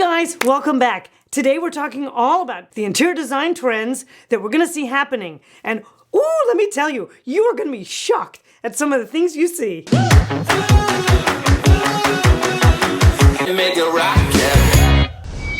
guys, welcome back. Today we're talking all about the interior design trends that we're gonna see happening. And ooh, let me tell you, you are gonna be shocked at some of the things you see.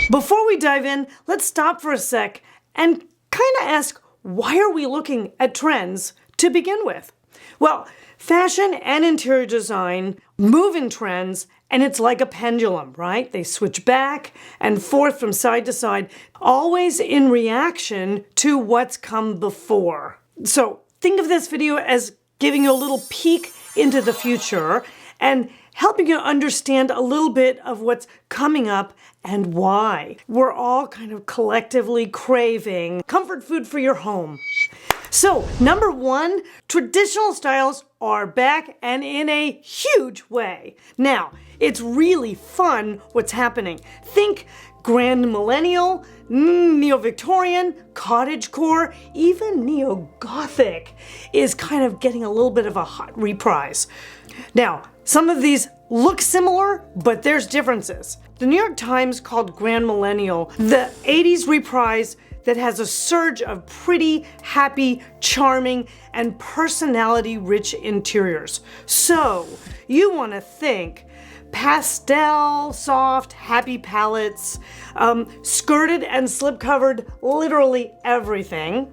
Before we dive in, let's stop for a sec and kind of ask, why are we looking at trends to begin with? Well, fashion and interior design move in trends, and it's like a pendulum, right? They switch back and forth from side to side, always in reaction to what's come before. So think of this video as giving you a little peek into the future and helping you understand a little bit of what's coming up and why. We're all kind of collectively craving comfort food for your home. So, number one, traditional styles are back and in a huge way. Now, it's really fun what's happening. Think Grand Millennial, Neo-Victorian, Cottagecore, even Neo-Gothic is kind of getting a little bit of a hot reprise. Now, some of these look similar, but there's differences. The New York Times called Grand Millennial the 80s reprise that has a surge of pretty, happy, charming, and personality-rich interiors. So, you want to think pastel, soft, happy palettes, skirted and slip-covered literally everything.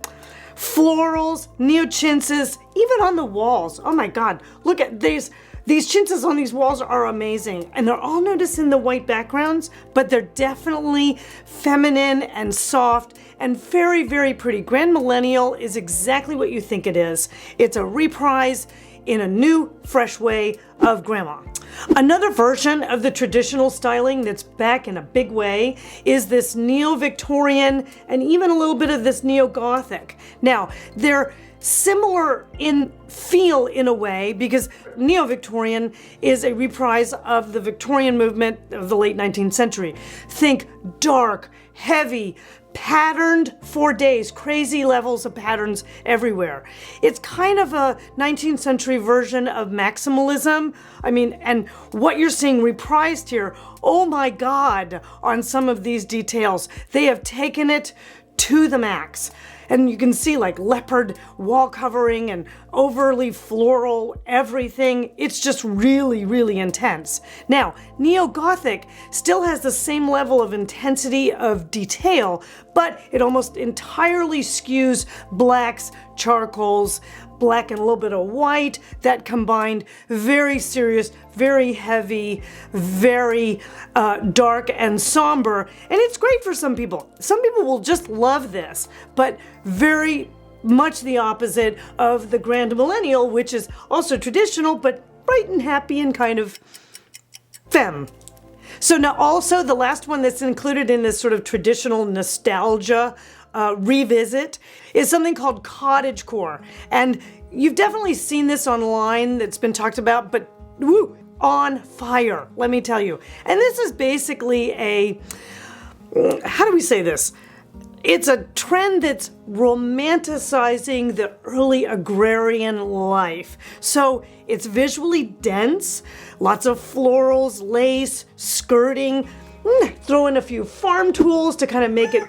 Florals, neo-chintzes, even on the walls. Oh my God, look at these. These chintzes on these walls are amazing, and they're all noticed in the white backgrounds, but they're definitely feminine and soft and very, very pretty. Grand Millennial is exactly what you think it is. It's a reprise in a new, fresh way of grandma. Another version of the traditional styling that's back in a big way is this Neo-Victorian and even a little bit of this Neo-Gothic. Now, they're similar in feel in a way because Neo-Victorian is a reprise of the Victorian movement of the late 19th century. Think dark, heavy, patterned for days, crazy levels of patterns everywhere. It's kind of a 19th century version of maximalism. I mean, and what you're seeing reprised here, oh my God, on some of these details. They have taken it to the max. And you can see like leopard wall covering and overly floral everything. It's just really, really intense. Now, Neo-Gothic still has the same level of intensity of detail, but it almost entirely skews blacks, charcoals, black and a little bit of white, that combined very serious, very heavy, very dark and somber. And it's great for some people. Some people will just love this, but very much the opposite of the Grand Millennial, which is also traditional, but bright and happy and kind of femme. So now also the last one that's included in this sort of traditional nostalgia revisit is something called cottagecore. And you've definitely seen this online that's been talked about, but woo, on fire, let me tell you. And this is basically a, how do we say this? It's a trend that's romanticizing the early agrarian life. So it's visually dense, lots of florals, lace, skirting, throw in a few farm tools to kind of make it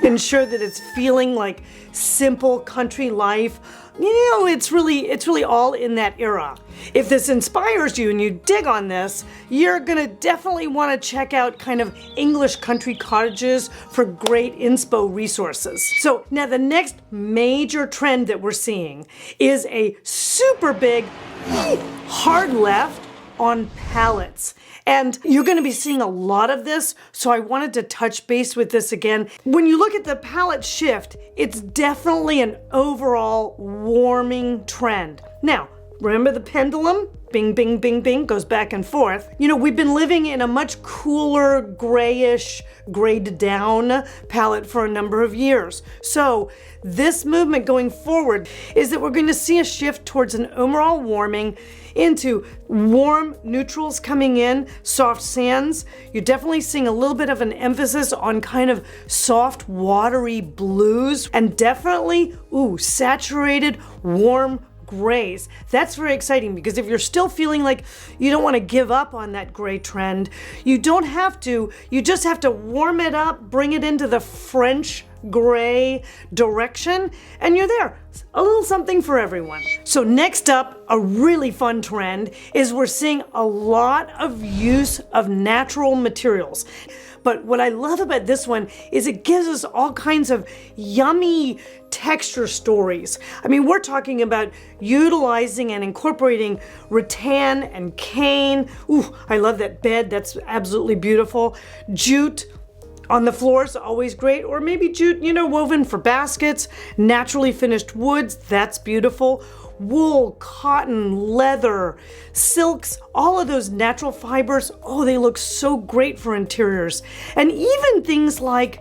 ensure that it's feeling like simple country life. You know, it's really all in that era. If this inspires you and you dig on this, you're gonna definitely want to check out kind of English country cottages for great inspo resources. So now the next major trend that we're seeing is a super big hard left on palettes. And you're going to be seeing a lot of this, so I wanted to touch base with this again. When you look at the palette shift, it's definitely an overall warming trend. Now, remember the pendulum? Bing, bing, bing, bing, goes back and forth. You know, we've been living in a much cooler, grayish, grayed down palette for a number of years. So this movement going forward is that we're going to see a shift towards an overall warming into warm neutrals coming in, soft sands. You're definitely seeing a little bit of an emphasis on kind of soft, watery blues, and definitely, saturated, warm grays. That's very exciting because if you're still feeling like you don't want to give up on that gray trend, you don't have to. You just have to warm it up, bring it into the French gray direction, and you're there. A little something for everyone. So next up, a really fun trend is we're seeing a lot of use of natural materials. But what I love about this one is it gives us all kinds of yummy texture stories. I mean, we're talking about utilizing and incorporating rattan and cane. Ooh, I love that bed. That's absolutely beautiful. Jute on the floors, always great. Or maybe jute, woven for baskets. Naturally finished woods, that's beautiful. Wool, cotton, leather, silks, all of those natural fibers, oh, they look so great for interiors. And even things like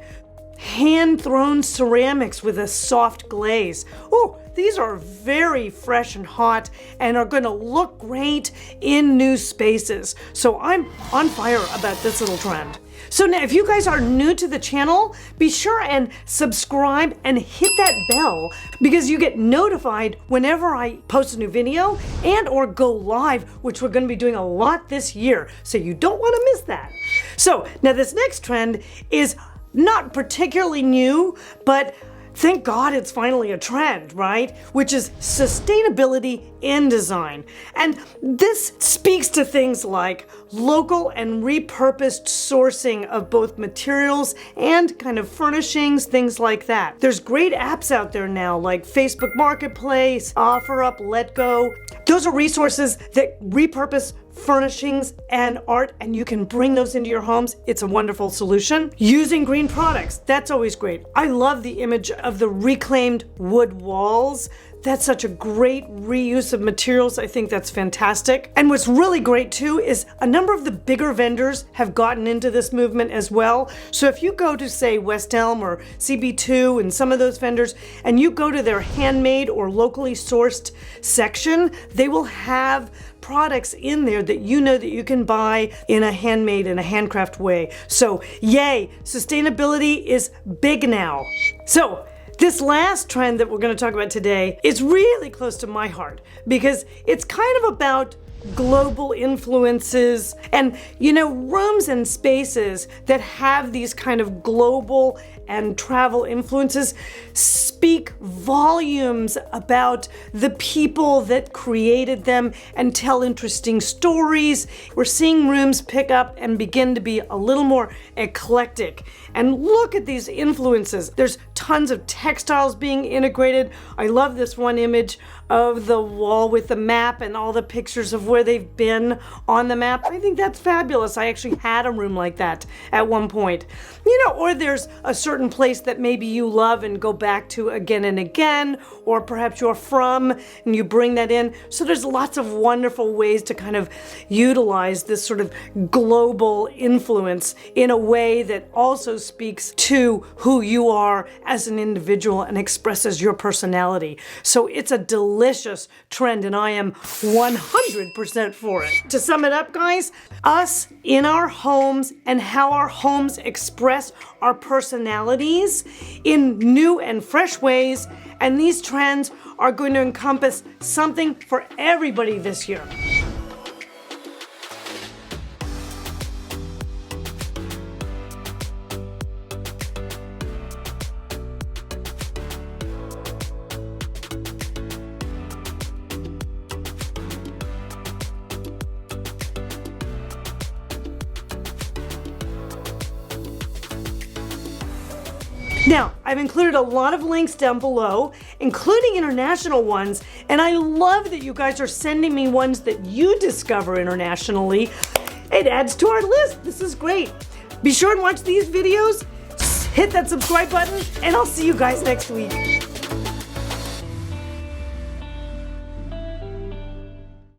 hand-thrown ceramics with a soft glaze. Oh, these are very fresh and hot and are going to look great in new spaces. So I'm on fire about this little trend. So now, if you guys are new to the channel, be sure and subscribe and hit that bell because you get notified whenever I post a new video and or go live, which we're going to be doing a lot this year. So you don't want to miss that. So now this next trend is not particularly new, but thank God it's finally a trend, right? Which is sustainability in design. And this speaks to things like local and repurposed sourcing of both materials and kind of furnishings, things like that. There's great apps out there now like Facebook Marketplace, OfferUp, LetGo. Those are resources that repurpose furnishings and art, and you can bring those into your homes. It's a wonderful solution. Using green products, that's always great. I love the image of the reclaimed wood walls. That's such a great reuse of materials. I think that's fantastic. And what's really great too is a number of the bigger vendors have gotten into this movement as well. So if you go to say West Elm or CB2 and some of those vendors, and you go to their handmade or locally sourced section, they will have products in there that you can buy in a handmade and a handcraft way. So yay, sustainability is big now. So this last trend that we're going to talk about today is really close to my heart because it's kind of about global influences and, rooms and spaces that have these kind of global and travel influences speak volumes about the people that created them and tell interesting stories. We're seeing rooms pick up and begin to be a little more eclectic. And look at these influences. There's tons of textiles being integrated. I love this one image of the wall with the map and all the pictures of where they've been on the map. I think that's fabulous. I actually had a room like that at one point. Or there's a certain place that maybe you love and go back to again and again, or perhaps you're from and you bring that in. So there's lots of wonderful ways to kind of utilize this sort of global influence in a way that also speaks to who you are as an individual and expresses your personality. So it's a delicious trend and I am 100% for it. To sum it up, guys, us in our homes and how our homes express our personalities in new and fresh ways, and these trends are going to encompass something for everybody this year. Now, I've included a lot of links down below, including international ones, and I love that you guys are sending me ones that you discover internationally. It adds to our list. This is great. Be sure and watch these videos, hit that subscribe button, and I'll see you guys next week.